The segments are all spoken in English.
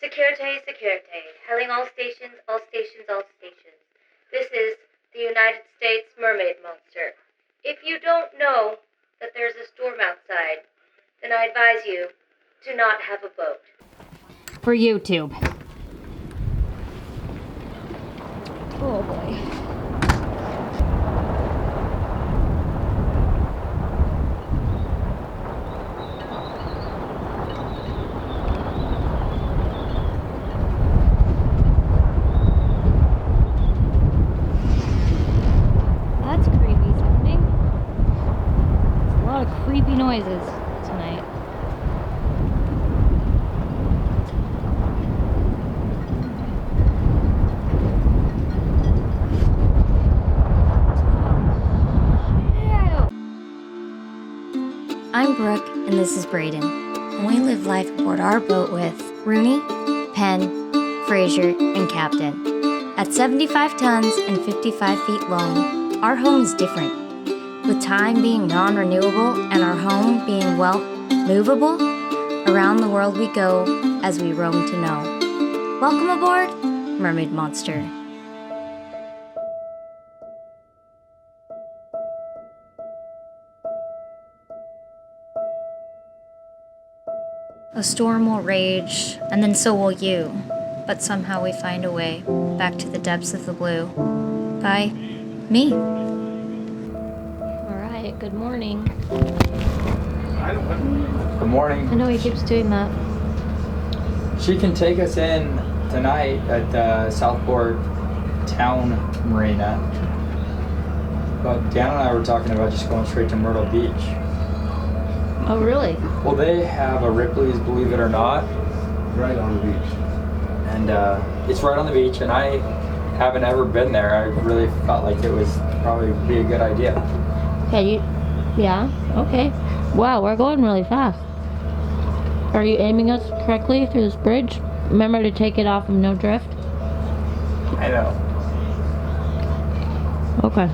Securite, securite. Hailing all stations, all stations, all stations. This is the United States Mermaid Monster. If you don't know that there's a storm outside, then I advise you to not have a boat. For YouTube. Oh boy. That's creepy sounding. There's a lot of creepy noises tonight. I'm Brooke, and this is Braden, and we live life aboard our boat with Rooney, Penn, Fraser, and Captain. At 75 tons and 55 feet long, our home is different. With time being non-renewable and our home being, well, movable, around the world we go as we roam to know. Welcome aboard Mermaid Monster. A storm will rage, and then so will you. But somehow we find a way back to the depths of the blue. By me. Alright, good morning. Good morning. I know he keeps doing that. She can take us in tonight at the Southport Town Marina. But Dan and I were talking about just going straight to Myrtle Beach. Oh, really? Well, they have a Ripley's, believe it or not. Right on the beach. And it's right on the beach, and I haven't ever been there. I really felt like it was probably be a good idea. Yeah, okay. Wow, we're going really fast. Are you aiming us correctly through this bridge? Remember to take it off of no drift? I know. Okay.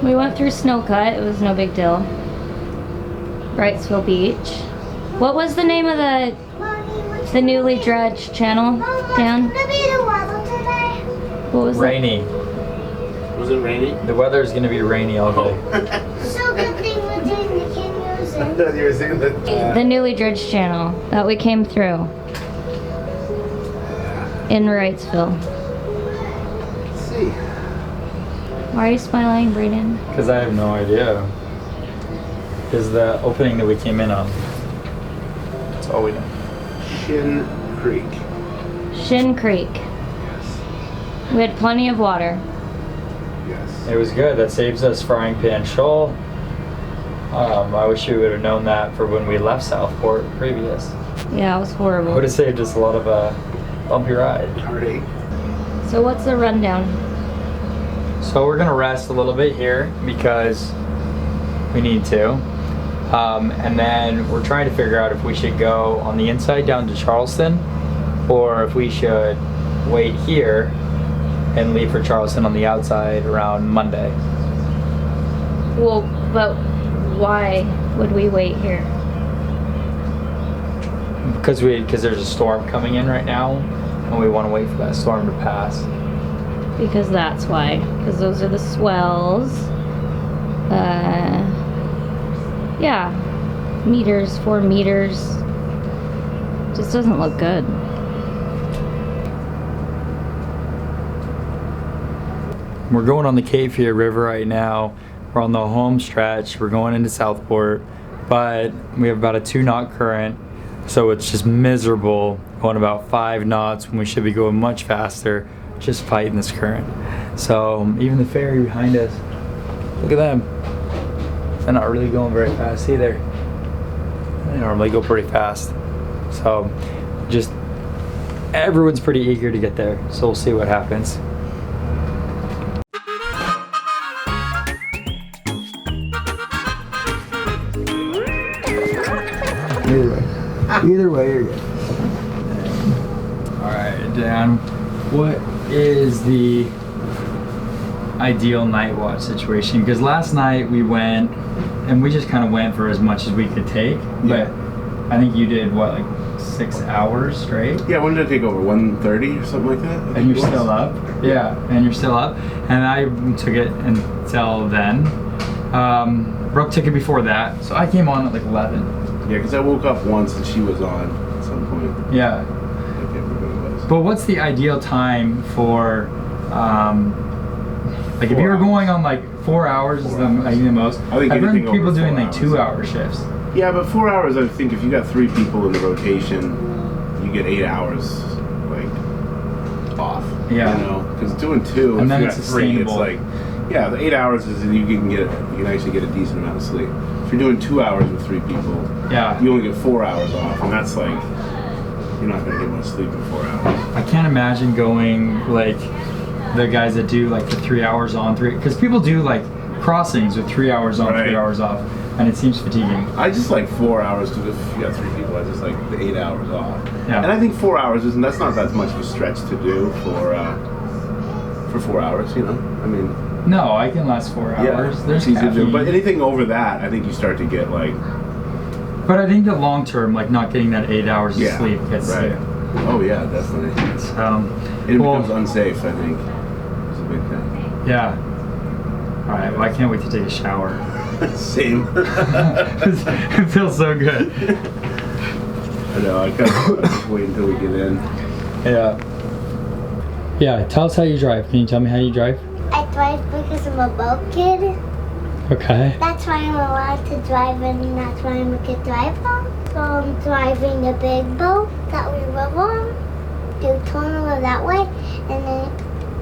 We went through Snowcut, it was no big deal. Wrightsville Beach. What was the name of the newly dredged channel, Dan? What was Rainy. Was it rainy? The weather's gonna be rainy all day. So good thing we're doing the canoes. I thought you were saying that. The newly dredged channel that we came through in Wrightsville. Let's see. Why are you smiling, Braden? Because I have no idea. Is the opening that we came in on. That's all we know. Shin Creek. Shin Creek. Yes. We had plenty of water. Yes. It was good. That saves us frying pan shoal. I wish we would have known that for when we left Southport previous. Yeah, it was horrible. Would have saved us a lot of bumpy ride. Heartache. So what's the rundown? So we're gonna rest a little bit here because we need to. And then we're trying to figure out if we should go on the inside down to Charleston or if we should wait here and leave for Charleston on the outside around Monday. Well, but why would we wait here? Because there's a storm coming in right now and we want to wait for that storm to pass. Because that's why. Because those are the swells. Yeah. Meters, 4 meters. Just doesn't look good. We're going on the Cape Fear River right now. We're on the home stretch. We're going into Southport, but we have about a 2-knot current, so it's just miserable going about 5 knots when we should be going much faster, just fighting this current. So even the ferry behind us, look at them. They're not really going very fast either. They normally go pretty fast. So just everyone's pretty eager to get there, so we'll see what happens. Either way, you're good. All right, Dan, what is the ideal night watch situation, because last night we went and we just kind of went for as much as we could take, but I think you did what, like 6 hours straight? Yeah, when did it take over? 1:30 or something like that? And you're still up? Yeah, and you're still up. And I took it until then. Brooke took it before that, so I came on at like 11. Yeah, because I woke up once and she was on at some point. Yeah. I can't remember what it was. But what's the ideal time for, like if you were going on like 4 hours is the most. I think I've heard anything people over doing 4 like hours. 2-hour shifts. Yeah, but 4 hours, I think if you got 3 people in the rotation, you get 8 hours, like, off. Yeah. You know, because doing 2, And if then you it's got 3, it's sustainable. like, yeah, the 8 hours is you can actually get a decent amount of sleep. If you're doing 2 hours with 3 people, Yeah. you only get 4 hours off, and that's like, you're not gonna get much sleep in 4 hours. I can't imagine going like the guys that do like the 3 hours on, 3, because people do like crossings with 3 hours on, 3 Right. hours off, and it seems fatiguing. I just like 4 hours because if you got 3 people, I just like the 8 hours off. Yeah. And I think 4 hours that's not that much of a stretch to do for 4 hours, you know? I mean, No, I can last 4 hours. There's it's easy to do. caffeine. But anything over that, I think you start to get like, But I think the long term, like not getting that 8 hours of yeah, sleep gets right. to Oh yeah, definitely. It well, becomes unsafe, I think. It's a big thing. yeah. All right. Well, I can't wait to take a shower. Same. It feels so good. I know. I kind of just wait until we get in. Yeah. Yeah. Tell us how you drive. Can you tell me how you drive? I drive because I'm a boat kid. Okay. That's why I'm allowed to drive, and that's why I'm a good driver. So I'm driving the big boat that we live on, do tunnel that way, and then,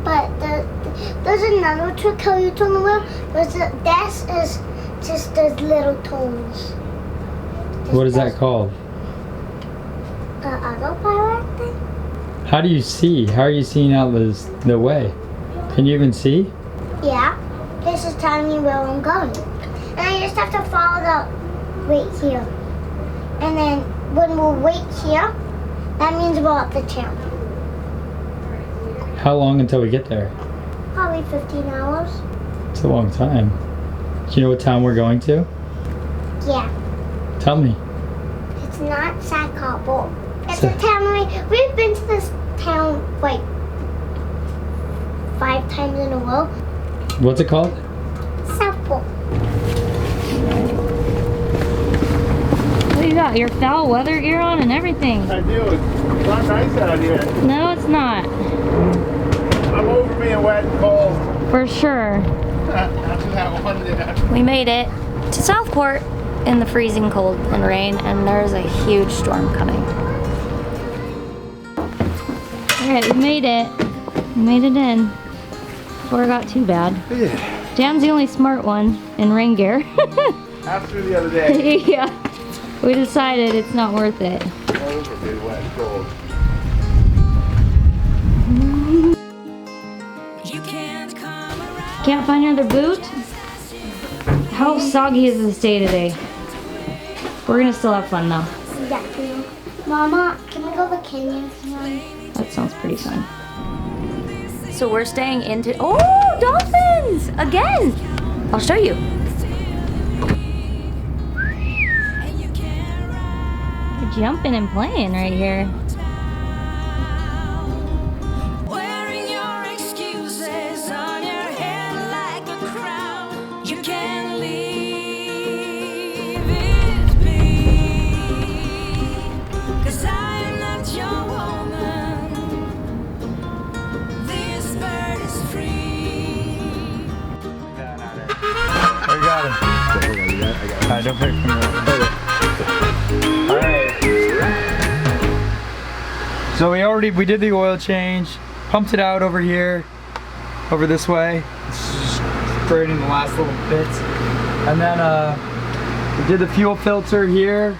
but there's another trick how you tunnel around. This is just those little tunnels. What is that called? Autopilot thing? How do you see? How are you seeing out the way? Can you even see? Yeah. This is telling me where I'm going. And I just have to follow the right here. And then when we're right here, that means we're at the town. How long until we get there? Probably 15 hours. It's a long time. Do you know what town we're going to? Yeah. Tell me. It's not Southport. It's a town we've been to this town like 5 times in a row. What's it called? Southport. What you got? Your foul weather gear on and everything. I do. It's not nice out here. No, it's not. I'm over being wet and cold. For sure. After that one, yeah. We made it to Southport in the freezing cold and rain, and there's a huge storm coming. Alright, we made it. We made it in. Before it got too bad. Yeah. Dan's the only smart one in rain gear. After the other day. Yeah. We decided it's not worth it. Over being wet and cold. Can't find another boot? How soggy is this day today? We're gonna still have fun though. Yeah. Mama, can we go to the canyon tonight? That sounds pretty fun. So we're staying into, oh, dolphins! Again! I'll show you. You're jumping and playing right here. Wearing your excuses on your head like a crown. You can't leave it be. 'Cause I am not your woman. This bird is free. I got it. Alright, don't put it from there. Alright. So we did the oil change, pumped it out over here, over this way, sprayed in the last little bits, and then we did the fuel filter here,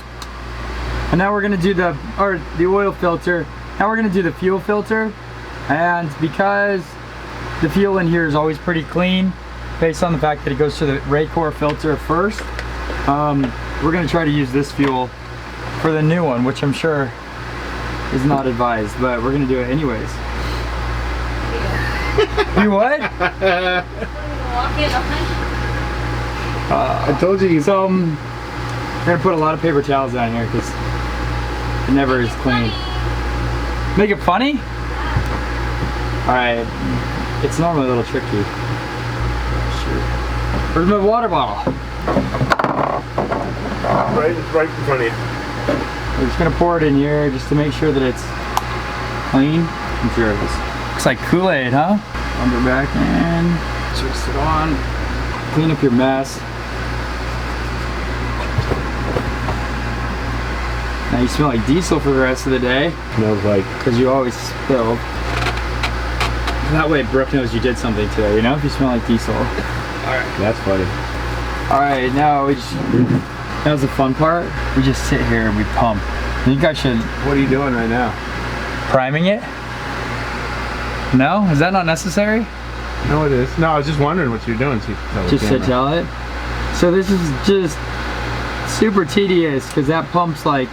and now we're gonna do the oil filter. Now we're gonna do the fuel filter, and because the fuel in here is always pretty clean, based on the fact that it goes to the Raycor filter first, we're gonna try to use this fuel for the new one, which I'm sure is not advised, but we're gonna do it anyways. You what? I told you. So I'm gonna put a lot of paper towels down here because it never is clean. Make it funny? Alright. It's normally a little tricky. Where's my water bottle? Right in front of you. We're just gonna pour it in here just to make sure that it's clean. I'm sure it is. Looks like Kool-Aid, huh? Lumber back in. Twist it on. Clean up your mess. Now you smell like diesel for the rest of the day. Smells like. Because you always spill. That way Brooke knows you did something today, you know? If you smell like diesel. Alright. That's funny. Alright, now we just... That was the fun part. We just sit here and we pump. I think I should... What are you doing right now? Priming it? No? Is that not necessary? No, it is. No, I was just wondering what you're doing. Just to tell it? So this is just super tedious because that pumps like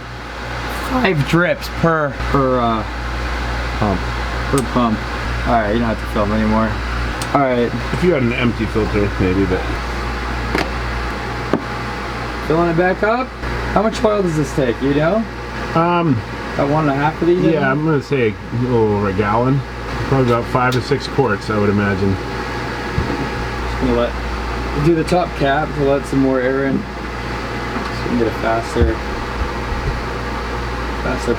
5 drips per pump. Alright, you don't have to film anymore. Alright. If you had an empty filter, maybe, but... Filling it back up? How much oil does this take, you know? About 1.5 of these? Yeah, I'm gonna say a little over a gallon. Probably about 5 or 6 quarts, I would imagine. Just gonna do the top cap to let some more air in. So we can get a faster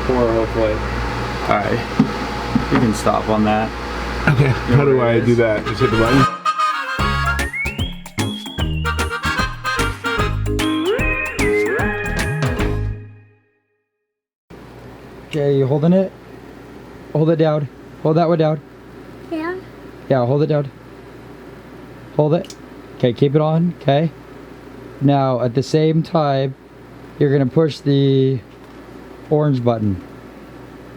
pour, hopefully. Alright, you can stop on that. Okay, how do I do that? Just hit the button? Okay, you holding it? Hold it down. Hold that one down. Yeah. Yeah, hold it down. Hold it. Okay, keep it on. Okay. Now, at the same time, you're gonna push the orange button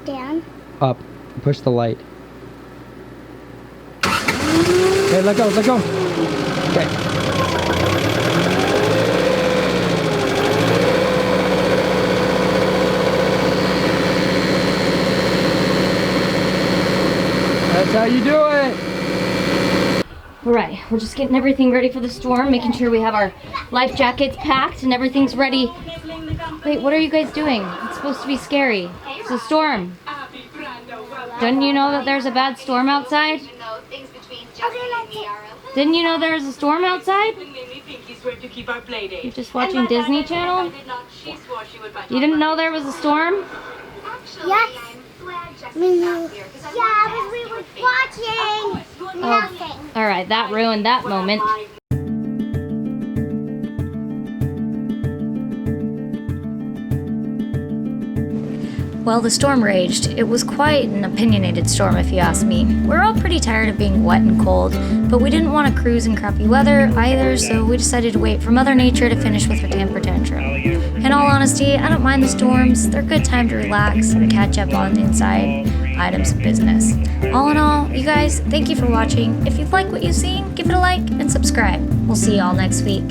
Down. up. Push the light. Okay, let go, let go. Okay. That's how you do it. Alright, we're just getting everything ready for the storm, making sure we have our life jackets packed and everything's ready. Wait, what are you guys doing? It's supposed to be scary. It's a storm. Didn't you know that there's a bad storm outside? Didn't you know there's a storm outside? You're just watching Disney Channel? You didn't know there was a storm? Yes. Yeah, but we were watching nothing. Alright, that ruined that moment. While the storm raged, it was quite an opinionated storm if you ask me. We're all pretty tired of being wet and cold, but we didn't want to cruise in crappy weather either, so we decided to wait for Mother Nature to finish with her temper tantrum. In all honesty, I don't mind the storms. They're a good time to relax and catch up on inside items of business. All in all, you guys, thank you for watching. If you've liked what you've seen, give it a like and subscribe. We'll see you all next week.